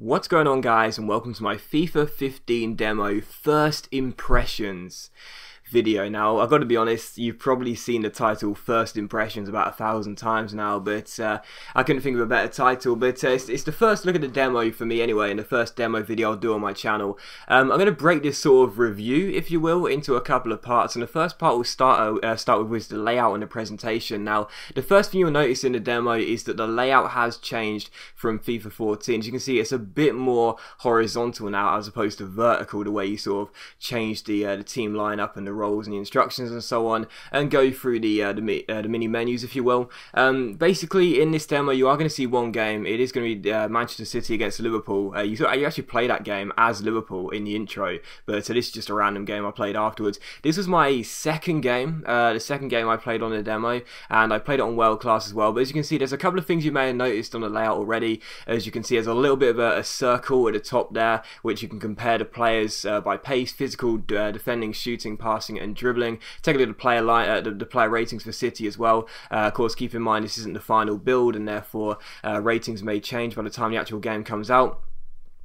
What's going on, guys, and welcome to my FIFA 15 demo first impressions video. Now, I've got to be honest, you've probably seen the title First Impressions about 1,000 times now, but I couldn't think of a better title. But it's the first look at the demo for me anyway, and the first demo video I'll do on my channel. I'm going to break this sort of review, if you will, into a couple of parts, and the first part will start with the layout and the presentation. Now, the first thing you'll notice in the demo is that the layout has changed from FIFA 14. As you can see, it's a bit more horizontal now as opposed to vertical, the way you sort of change the team lineup and the roles and the instructions and so on, and go through the mini menus, if you will. Basically, in this demo, you are going to see one game. It is going to be Manchester City against Liverpool. You actually play that game as Liverpool in the intro, but this is just a random game I played afterwards. This was my second game, the second game I played on the demo, and I played it on World Class as well. But as you can see, there's a couple of things you may have noticed on the layout already. As you can see, there's a little bit of a circle at the top there, which you can compare the players by pace, physical, defending, shooting, passing, and dribbling. Take a look at the player ratings for City as well. Of course, keep in mind this isn't the final build, and therefore ratings may change by the time the actual game comes out.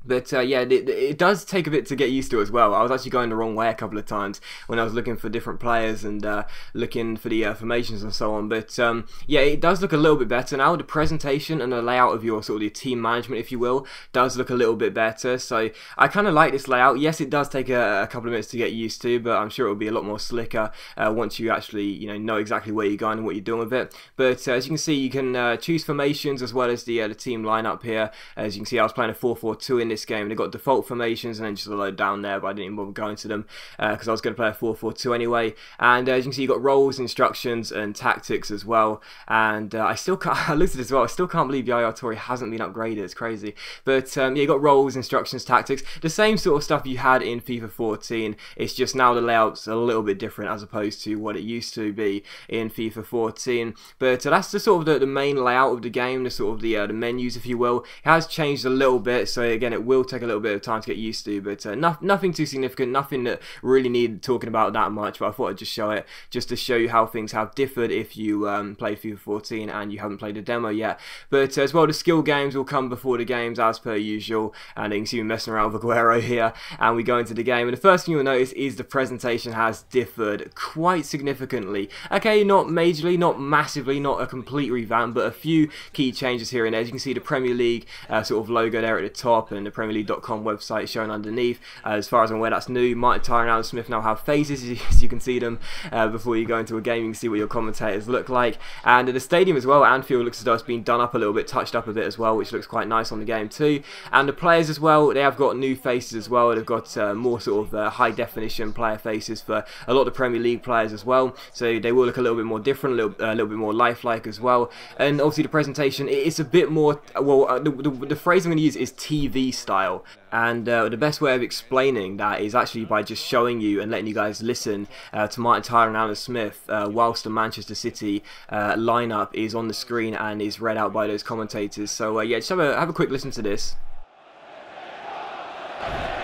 But yeah, it does take a bit to get used to as well. I was actually going the wrong way a couple of times when I was looking for different players and looking for the formations and so on. But yeah, it does look a little bit better now. The presentation and the layout of your sort of team management, if you will, does look a little bit better. So I kind of like this layout. Yes, it does take a couple of minutes to get used to, but I'm sure it will be a lot more slicker once you actually know exactly where you're going and what you're doing with it. But as you can see, you can choose formations as well as the team lineup here. As you can see, I was playing a 4-4-2 in this game. They got default formations and then just a load down there, but I didn't even bother going to them because I was going to play a 4-4-2 anyway. And as you can see, you got roles, instructions, and tactics as well. And I still can't. I looked at it as well. I still can't believe Yaya Toure hasn't been upgraded. It's crazy. But yeah, you got roles, instructions, tactics, the same sort of stuff you had in FIFA 14. It's just now the layout's a little bit different as opposed to what it used to be in FIFA 14. But that's the sort of the main layout of the game, the sort of the menus, if you will. It has changed a little bit, so again, it will take a little bit of time to get used to, but nothing too significant, nothing that really needed talking about that much. But I thought I'd just show it, just to show you how things have differed if you played FIFA 14 and you haven't played the demo yet. But as well, the skill games will come before the games as per usual, and you can see me messing around with Aguero here, and we go into the game. And the first thing you'll notice is the presentation has differed quite significantly. Okay, not majorly, not massively, not a complete revamp, but a few key changes here and there. As you can see, the Premier League sort of logo there at the top, and the Premier League.com website shown underneath. As far as I'm aware, that's new. Martin Tyler and Alan Smith now have faces, as you can see them before you go into a game. You can see what your commentators look like, and the stadium as well, Anfield, looks as though it's been done up a little bit, touched up a bit as well, which looks quite nice on the game too. And the players as well, they have got new faces as well. They've got more sort of high definition player faces for a lot of the Premier League players as well, so they will look a little bit more different, a little bit more lifelike as well. And obviously the presentation, it's a bit more, well, the phrase I'm going to use is TV style. And the best way of explaining that is actually by just showing you and letting you guys listen to Martin Tyler and Alan Smith whilst the Manchester City lineup is on the screen and is read out by those commentators. So yeah, just have a quick listen to this.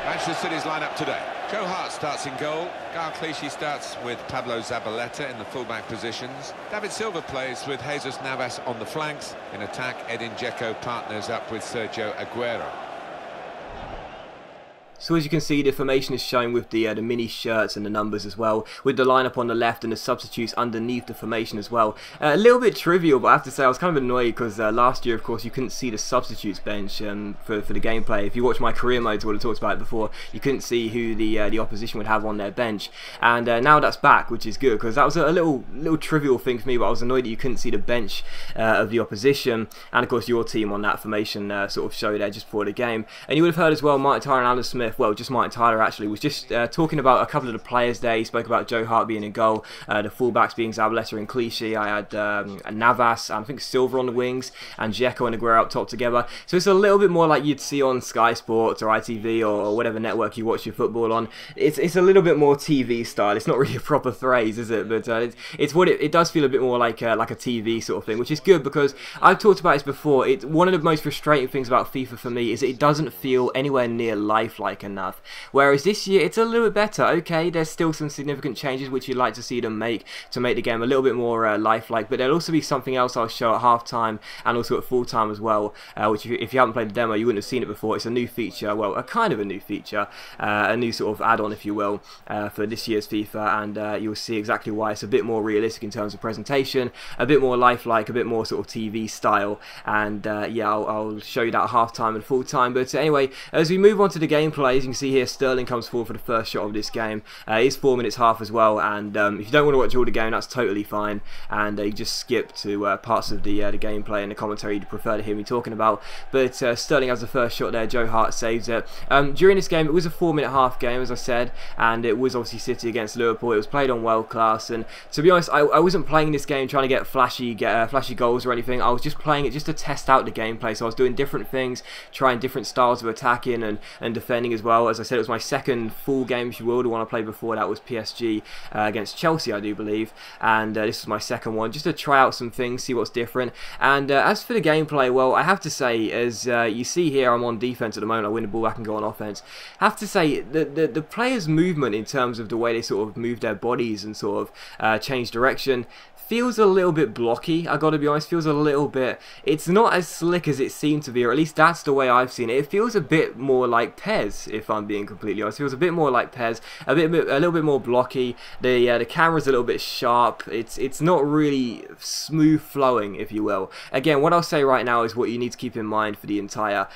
Manchester City's lineup today. Joe Hart starts in goal. Gael Clichy starts with Pablo Zabaleta in the fullback positions. David Silva plays with Jesus Navas on the flanks. In attack, Edin Dzeko partners up with Sergio Aguero. So as you can see, the formation is shown with the mini shirts and the numbers as well, with the lineup on the left and the substitutes underneath the formation as well. A little bit trivial, but I have to say I was kind of annoyed because last year, of course, you couldn't see the substitutes bench for the gameplay. If you watch my career modes, I would have talked about it before, you couldn't see who the opposition would have on their bench. And now that's back, which is good, because that was a little trivial thing for me, but I was annoyed that you couldn't see the bench of the opposition, and of course your team on that formation sort of showed there just before the game. And you would have heard as well, Martin Tyler and Alan Smith, well, just Martin Tyler actually, was just talking about a couple of the players there. He spoke about Joe Hart being in goal, the fullbacks being Zabaleta and Clichy. I had Navas, I think Silva on the wings, and Dzeko and Aguero up top together. So it's a little bit more like you'd see on Sky Sports or ITV or whatever network you watch your football on. It's a little bit more TV style. It's not really a proper phrase, is it? But it's what it does feel a bit more like a TV sort of thing, which is good because I've talked about this before. It's one of the most frustrating things about FIFA for me is it doesn't feel anywhere near lifelike lifelike enough. Whereas this year, it's a little bit better. Okay, there's still some significant changes which you'd like to see them make to make the game a little bit more lifelike, but there'll also be something else I'll show at halftime and also at full time as well, which if you haven't played the demo, you wouldn't have seen it before. It's a new feature, well, a kind of a new feature, a new sort of add-on, if you will, for this year's FIFA, and you'll see exactly why. It's a bit more realistic in terms of presentation, a bit more lifelike, a bit more sort of TV style, and yeah, I'll show you that at halftime and full time. But anyway, as we move on to the gameplay, as you can see here, Sterling comes forward for the first shot of this game. It's 4 minutes half as well, and if you don't want to watch all the game, that's totally fine, and you just skip to parts of the gameplay and the commentary you'd prefer to hear me talking about. But Sterling has the first shot there, Joe Hart saves it. During this game, it was a 4 minute half game, as I said, and it was obviously City against Liverpool. It was played on world class, and to be honest, I wasn't playing this game trying to get flashy goals or anything. I was just playing it just to test out the gameplay, so I was doing different things, trying different styles of attacking and defending as well. As I said, it was my second full game, if you will. The one I played before that was PSG against Chelsea, I do believe, and this was my second one, just to try out some things, see what's different. And as for the gameplay, well, I have to say, as you see here, I'm on defense at the moment. I win the ball back and go on offense. I have to say, the players' movement in terms of the way they sort of move their bodies and sort of change direction feels a little bit blocky, I gotta be honest. Feels a little bit, it's not as slick as it seemed to be, or at least that's the way I've seen it. It feels a bit more like PES, if I'm being completely honest. It feels a bit more like PES, a little bit more blocky. The camera's a little bit sharp. It's not really smooth flowing, if you will. Again, what I'll say right now is what you need to keep in mind for the entire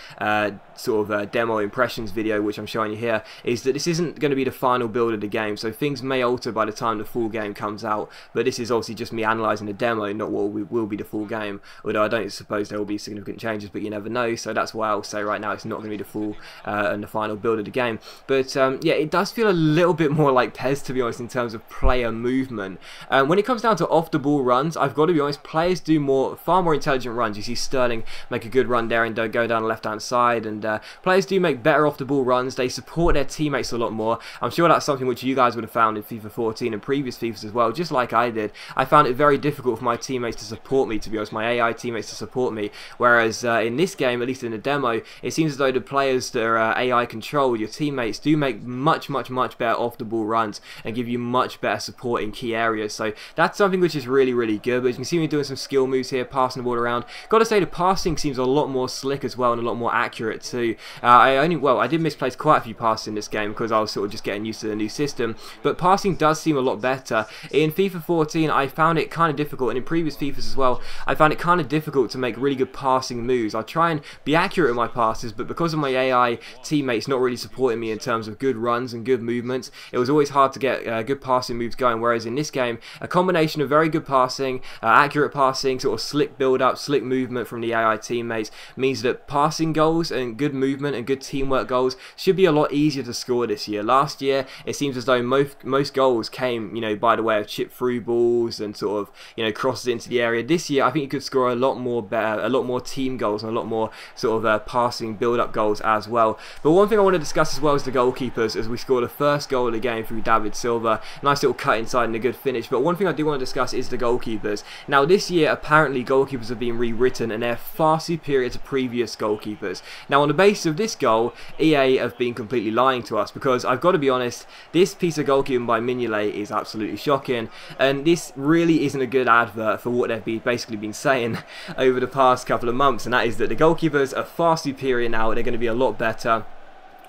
sort of demo impressions video, which I'm showing you here, is that this isn't going to be the final build of the game, so things may alter by the time the full game comes out. But this is obviously just me analysing the demo, not what will be the full game, although I don't suppose there will be significant changes, but you never know. So that's why I'll say right now it's not going to be the full and the final build of the game. But yeah, it does feel a little bit more like PES, to be honest, in terms of player movement. When it comes down to off the ball runs, I've got to be honest, players do far more intelligent runs. You see Sterling make a good run there and go down the left hand side, and players do make better off the ball runs. They support their teammates a lot more. I'm sure that's something which you guys would have found in FIFA 14 and previous FIFAs as well, just like I did. I found it very difficult for my teammates to support me, to be honest, my AI teammates to support me, whereas in this game, at least in the demo, it seems as though the players that are AI controlled, your teammates, do make much better off the ball runs and give you much better support in key areas. So that's something which is really good. But you can see me doing some skill moves here, passing the ball around. Gotta say, the passing seems a lot more slick as well and a lot more accurate too. I did misplace quite a few passes in this game because I was sort of just getting used to the new system, but passing does seem a lot better. In FIFA 14, I found it kind of difficult, and in previous FIFAs as well, I found it kind of difficult to make really good passing moves. I try and be accurate in my passes, but because of my AI teammates not really supporting me in terms of good runs and good movements, it was always hard to get good passing moves going. Whereas in this game, a combination of very good passing, accurate passing, sort of slick build-up, slick movement from the AI teammates means that passing goals and good movement and good teamwork goals should be a lot easier to score this year. Last year, it seems as though most goals came, you know, by the way of chip through balls and sort of, you know, crosses into the area. This year, I think you could score a lot more team goals and a lot more sort of passing build-up goals as well. But one thing I want to discuss as well is the goalkeepers, as we scored the first goal of the game through David Silva. Nice little cut inside and a good finish. But one thing I do want to discuss is the goalkeepers. Now, this year, apparently, goalkeepers have been rewritten and they're far superior to previous goalkeepers. Now, on the basis of this goal, EA have been completely lying to us, because I've got to be honest, this piece of goalkeeping by Mignolet is absolutely shocking, and this really isn't a good advert for what they've basically been saying over the past couple of months, and that is that the goalkeepers are far superior now. They're going to be a lot better.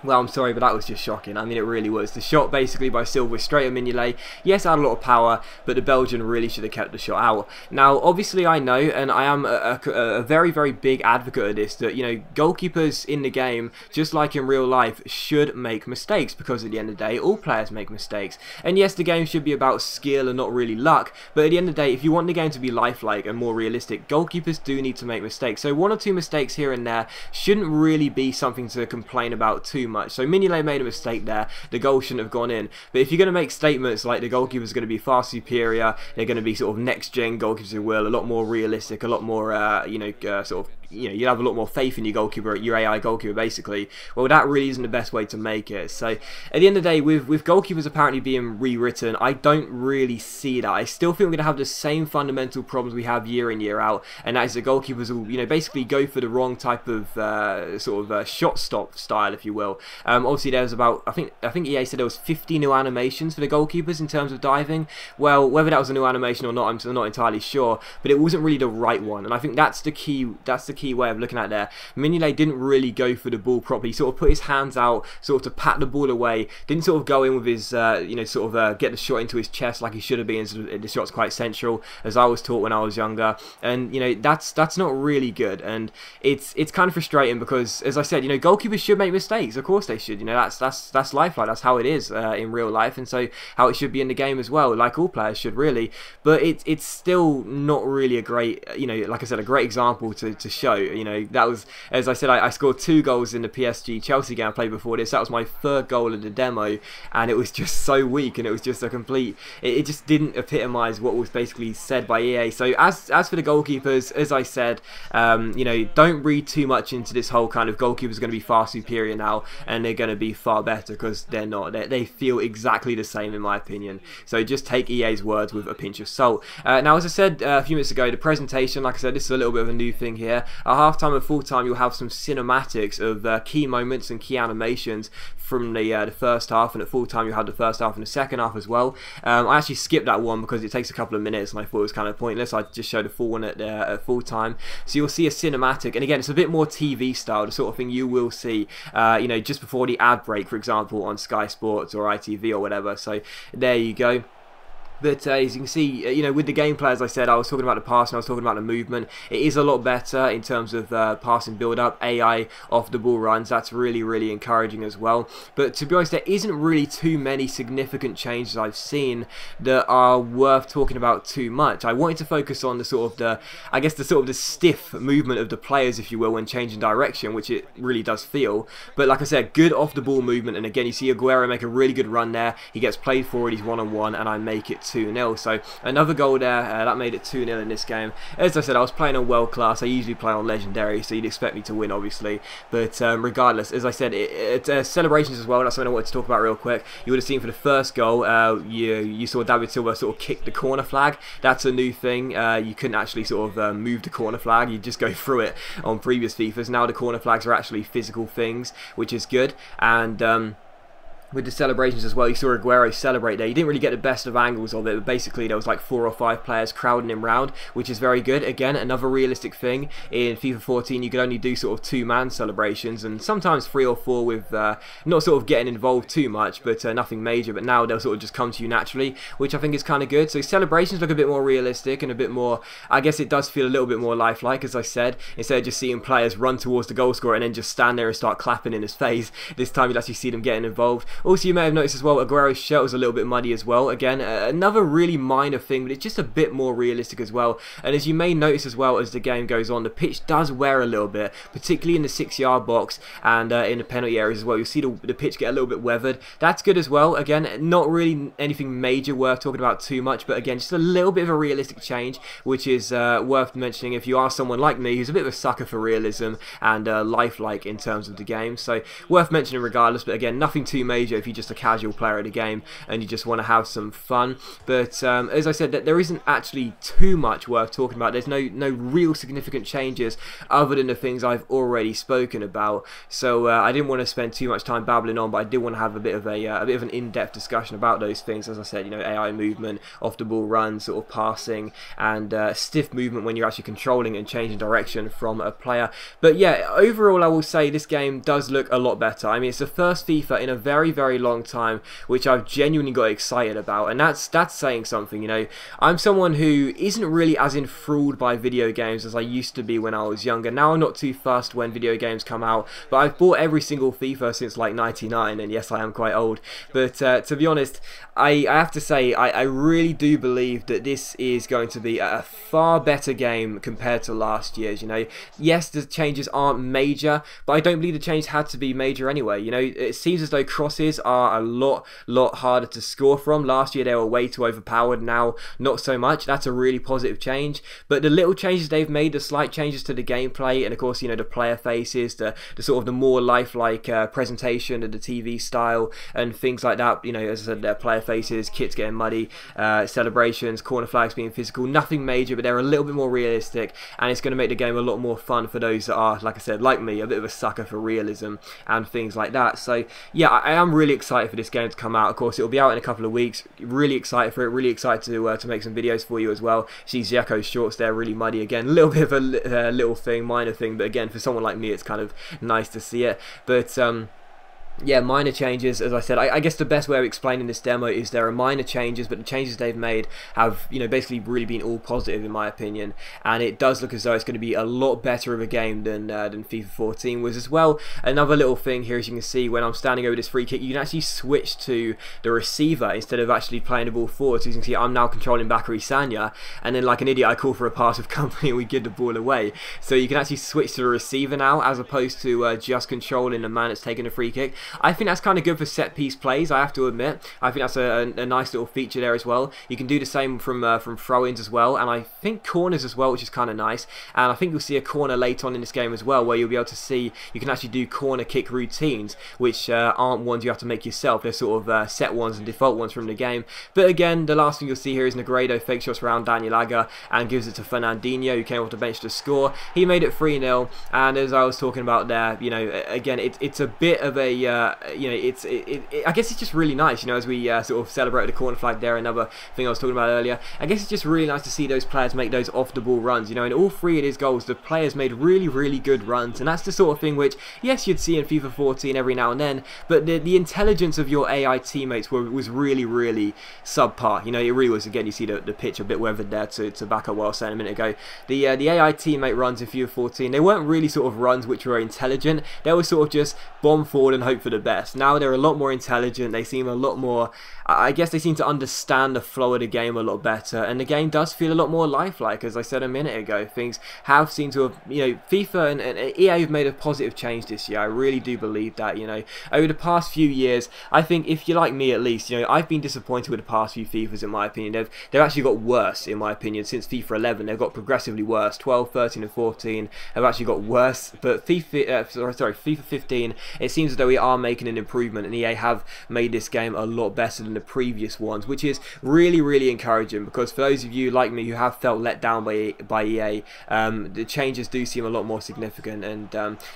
Well, I'm sorry, but that was just shocking. I mean, it really was. The shot basically by Silva was straight at Mignolet. Yes, it had a lot of power, but the Belgian really should have kept the shot out. Now, obviously, I know, and I am a very big advocate of this, that, you know, goalkeepers in the game, just like in real life, should make mistakes, because at the end of the day, all players make mistakes. And yes, the game should be about skill and not really luck, but at the end of the day, if you want the game to be lifelike and more realistic, goalkeepers do need to make mistakes. So 1 or 2 mistakes here and there shouldn't really be something to complain about too much. So Mignolet made a mistake there. The goal shouldn't have gone in. But if you're going to make statements like the goalkeeper's going to be far superior, they're going to be sort of next-gen goalkeepers, if you will, a lot more realistic, a lot more, you know, sort of you'll have a lot more faith in your goalkeeper, your AI goalkeeper, basically. Well, that really isn't the best way to make it. So at the end of the day, with goalkeepers apparently being rewritten, I don't really see that. I still think we're going to have the same fundamental problems we have year in, year out, and that is the goalkeepers will, basically go for the wrong type of shot stop style, if you will. Obviously, there's about, I think EA said there was 50 new animations for the goalkeepers in terms of diving. Well, whether that was a new animation or not, I'm not entirely sure, but it wasn't really the right one, and I think that's the key way of looking at it there. Mignolet didn't really go for the ball properly. He sort of put his hands out sort of to pat the ball away, didn't sort of go in with his get the shot into his chest like he should have been. The shot's quite central, as I was taught when I was younger, and that's not really good, and it's kind of frustrating because, as I said, goalkeepers should make mistakes. Of course they should. That's lifelike. That's how it is in real life, and so how it should be in the game as well, like all players should really. But it's still not really a great, like I said, a great example to show. That was, as I said, I scored 2 goals in the PSG Chelsea game I played before this. That was my 3rd goal in the demo, and it was just so weak, and it was just a complete, it just didn't epitomise what was basically said by EA. So as for the goalkeepers, as I said, don't read too much into this whole kind of goalkeepers are going to be far superior now and they're going to be far better, because they're not. They feel exactly the same in my opinion. So just take EA's words with a pinch of salt. Now, as I said a few minutes ago, the presentation, like I said, this is a little bit of a new thing here. At half-time and full-time, you'll have some cinematics of key moments and key animations from the first half, and at full-time you'll have the first half and the second half as well. I actually skipped that one because it takes a couple of minutes and I thought it was kind of pointless. I just showed a full one at full-time. So you'll see a cinematic, and again, it's a bit more TV style, the sort of thing you will see just before the ad break, for example, on Sky Sports or ITV or whatever. So there you go. But as you can see, with the gameplay, as I said, I was talking about the passing, I was talking about the movement. It is a lot better in terms of passing build-up, AI off the ball runs. That's really, really encouraging as well. But to be honest, there isn't really too many significant changes I've seen that are worth talking about too much. I wanted to focus on the stiff movement of the players, if you will, when changing direction, which it really does feel. But like I said, good off-the-ball movement. And again, you see Aguero make a really good run there. He gets played forward, he's one-on-one, and I make it 2-0. So another goal there, that made it 2-0 in this game. As I said, I was playing on world class. I usually play on legendary, so you'd expect me to win, obviously. But regardless, as I said, celebrations as well. That's something I wanted to talk about real quick. You would have seen for the first goal, you saw David Silva sort of kick the corner flag. That's a new thing. You couldn't actually sort of move the corner flag. You just go through it on previous FIFAs. Now the corner flags are actually physical things, which is good. And with the celebrations as well, you saw Aguero celebrate there. You didn't really get the best of angles of it, but basically there was like 4 or 5 players crowding him round, which is very good. Again, another realistic thing. In FIFA 14, you could only do sort of 2-man celebrations, and sometimes 3 or 4 with not sort of getting involved too much, but nothing major. But now they'll sort of just come to you naturally, which I think is kind of good. So celebrations look a bit more realistic and a bit more, I guess it does feel a little bit more lifelike, as I said, instead of just seeing players run towards the goal scorer and then just stand there and start clapping in his face. This time you'll actually see them getting involved. Also, you may have noticed as well, Aguero's shirt was a little bit muddy as well. Again, another really minor thing, but it's just a bit more realistic as well. And as you may notice as well, as the game goes on, the pitch does wear a little bit, particularly in the 6-yard box and in the penalty areas as well. You'll see the pitch get a little bit weathered. That's good as well. Again, not really anything major worth talking about too much, but again, just a little bit of a realistic change, which is worth mentioning if you are someone like me who's a bit of a sucker for realism and lifelike in terms of the game. So worth mentioning regardless, but again, nothing too major if you just a casual player of the game and you just want to have some fun. But as I said, there isn't actually too much worth talking about. There's no real significant changes other than the things I've already spoken about. So I didn't want to spend too much time babbling on, but I did want to have a bit of an in-depth discussion about those things. As I said, AI movement, off the ball runs, sort of passing, and stiff movement when you're actually controlling and changing direction from a player. But yeah, overall I will say this game does look a lot better. I mean, it's the first FIFA in a very, very long time which I've genuinely got excited about, and that's saying something. I'm someone who isn't really as enthralled by video games as I used to be when I was younger. Now I'm not too fussed when video games come out, but I've bought every single FIFA since like '99, and yes, I am quite old, but to be honest, I have to say I really do believe that this is going to be a far better game compared to last year's. Yes, the changes aren't major, but I don't believe the change had to be major anyway. It seems as though crosses changes are a lot harder to score from. Last year they were way too overpowered, now not so much. That's a really positive change. But the little changes they've made, the slight changes to the gameplay, and of course, you know, the player faces, the sort of the more lifelike presentation of the TV style and things like that. You know, as I said, their player faces, kits getting muddy, celebrations, corner flags being physical, nothing major, but they're a little bit more realistic, and it's going to make the game a lot more fun for those that are, like I said, like me, a bit of a sucker for realism and things like that. So yeah, I am really excited for this game to come out. Of course, it'll be out in a couple of weeks. Really excited for it. Really excited to make some videos for you as well. See Ziako's shorts there, really muddy again. A little bit of a little thing, minor thing, but again, for someone like me, it's kind of nice to see it. But yeah, minor changes, as I said. I guess the best way of explaining this demo is there are minor changes, but the changes they've made have, you know, basically really been all positive in my opinion, and it does look as though it's going to be a lot better of a game than FIFA 14 was as well. Another little thing here, as you can see, when I'm standing over this free kick, you can actually switch to the receiver instead of actually playing the ball forward. So you can see I'm now controlling Bakary Sagna, and then like an idiot I call for a pass of company and we give the ball away. So you can actually switch to the receiver now, as opposed to just controlling the man that's taking the free kick. I think that's kind of good for set piece plays, I have to admit. I think that's a nice little feature there as well. You can do the same from throw-ins as well, and I think corners as well, which is kind of nice. And I think you'll see a corner later on in this game as well, where you'll be able to see you can actually do corner kick routines, which aren't ones you have to make yourself. They're sort of set ones and default ones from the game. But again, the last thing you'll see here is Negredo fake shots around Daniel Agger and gives it to Fernandinho, who came off the bench to score. He made it 3-0, and as I was talking about there, you know, again, it's a bit of a you know, I guess it's just really nice, you know, as we sort of celebrate the corner flag there, another thing I was talking about earlier. I guess it's just really nice to see those players make those off the ball runs. You know, in all three of his goals, the players made really good runs, and that's the sort of thing which, yes, you'd see in FIFA 14 every now and then, but the intelligence of your AI teammates was really subpar. You know, it really was. Again, you see the pitch a bit weathered there to back up what I was saying a minute ago. The AI teammate runs in FIFA 14, they weren't really sort of runs which were intelligent. They were sort of just bomb forward and hope for the best. Now they're a lot more intelligent. They seem a lot more, I guess they seem to understand the flow of the game a lot better, and the game does feel a lot more lifelike. As I said a minute ago, things have seemed to have, you know, FIFA and EA have made a positive change this year. I really do believe that, you know, over the past few years. I think, if you're like me at least, you know, I've been disappointed with the past few FIFAs in my opinion. They've actually got worse in my opinion since FIFA 11. They've got progressively worse. 12, 13 and 14 have actually got worse, but FIFA 15, it seems as though we are making an improvement, and EA have made this game a lot better than the previous ones, which is really encouraging, because for those of you like me who have felt let down by EA, the changes do seem a lot more significant, and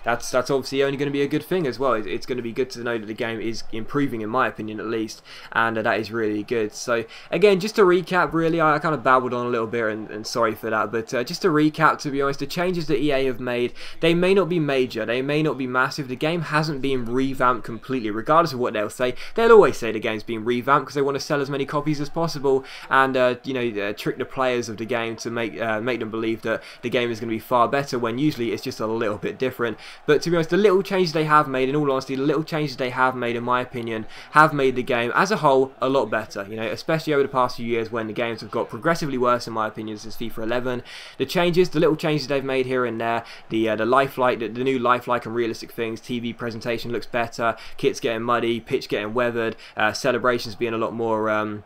that's obviously only going to be a good thing as well. It's going to be good to know that the game is improving, in my opinion at least, and that is really good. So again, just to recap, really, I kind of babbled on a little bit, and sorry for that, but just to recap, to be honest, the changes that EA have made, they may not be major, they may not be massive. The game hasn't been revamped completely, regardless of what they'll say. They'll always say the game's been revamped because they want to sell as many copies as possible, and you know, trick the players of the game to make them believe that the game is going to be far better, when usually it's just a little bit different. But to be honest, the little changes they have made, in all honesty, the little changes they have made, in my opinion, have made the game as a whole a lot better. You know, especially over the past few years when the games have got progressively worse, in my opinion, since FIFA 11. The little changes they've made here and there, the lifelike, the new lifelike and realistic things, TV presentation looks better, kits getting muddy, pitch getting weathered, celebrations being a lot more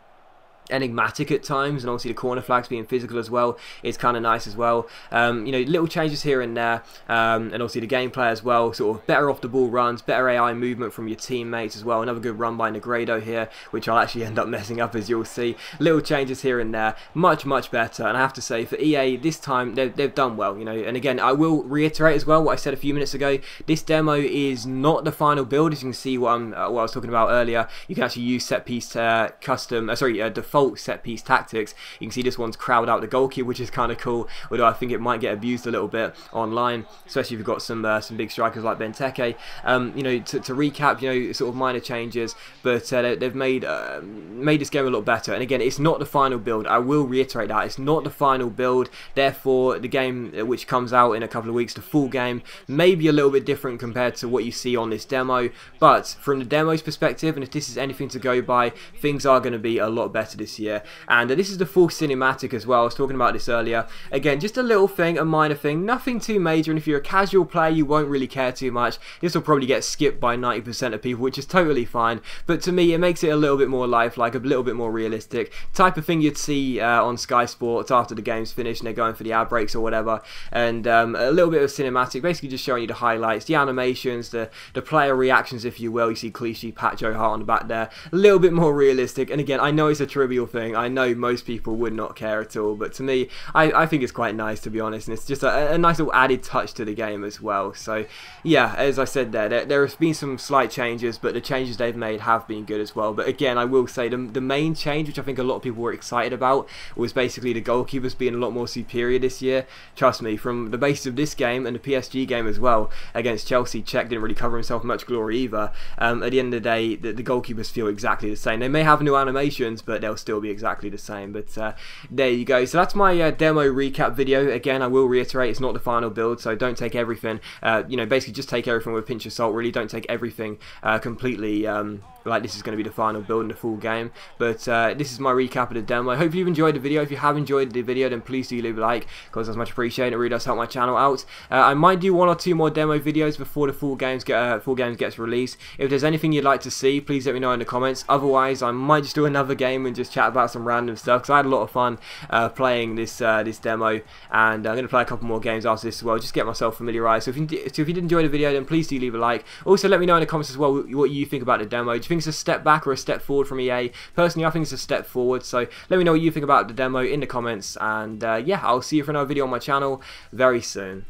enigmatic at times, and obviously the corner flags being physical as well is kind of nice as well. You know, little changes here and there, and obviously the gameplay as well, sort of better off the ball runs, better AI movement from your teammates as well. Another good run by Negredo here, which I'll actually end up messing up, as you'll see. Little changes here and there, much better, and I have to say, for EA this time they've done well, you know. And again, I will reiterate as well what I said a few minutes ago, this demo is not the final build. As you can see, what I was talking about earlier, you can actually use set piece default set piece tactics. You can see this one's crowd out the goalkeeper, which is kind of cool, although I think it might get abused a little bit online, especially if you've got some big strikers like Benteke. You know, to recap, you know, sort of minor changes, but they've made this game a lot better. And again, it's not the final build. I will reiterate that it's not the final build. Therefore, the game which comes out in a couple of weeks, the full game, may be a little bit different compared to what you see on this demo. But from the demo's perspective, and if this is anything to go by, things are going to be a lot better this this year. And this is the full cinematic as well. I was talking about this earlier. Again, just a little thing, a minor thing, nothing too major, and if you're a casual player, you won't really care too much. This will probably get skipped by 90% of people, which is totally fine, but to me, it makes it a little bit more lifelike, a little bit more realistic, type of thing you'd see on Sky Sports after the game's finished and they're going for the ad breaks or whatever, and a little bit of cinematic, basically just showing you the highlights, the animations, the player reactions, if you will. You see Clichy pat Joe Hart on the back there, a little bit more realistic, and again, I know it's a trivial thing, I know most people would not care at all, but to me, I think it's quite nice, to be honest, and it's just a nice little added touch to the game as well. So yeah, as I said there has been some slight changes, but the changes they've made have been good as well. But again, I will say the main change, which I think a lot of people were excited about, was basically the goalkeepers being a lot more superior this year. Trust me, from the basis of this game and the PSG game as well against Chelsea, Cech didn't really cover himself much glory either. At the end of the day, the goalkeepers feel exactly the same. They may have new animations, but they'll still be exactly the same. But there you go. So that's my demo recap video. Again, I will reiterate, it's not the final build, so don't take everything, you know, basically just take everything with a pinch of salt, really. Don't take everything completely like this is going to be the final build in the full game. But this is my recap of the demo. I hope you've enjoyed the video. If you have enjoyed the video, then please do leave a like, because that's much appreciated. It really does help my channel out. I might do 1 or 2 more demo videos before the full games gets released. If there's anything you'd like to see, please let me know in the comments. Otherwise, I might just do another game and just chat about some random stuff, because I had a lot of fun playing this demo, and I'm going to play a couple more games after this as well, just get myself familiarised. So if you did enjoy the video, then please do leave a like. Also, let me know in the comments as well what you think about the demo. Do you think it's a step back or a step forward from EA? Personally, I think it's a step forward, so let me know what you think about the demo in the comments, and yeah, I'll see you for another video on my channel very soon.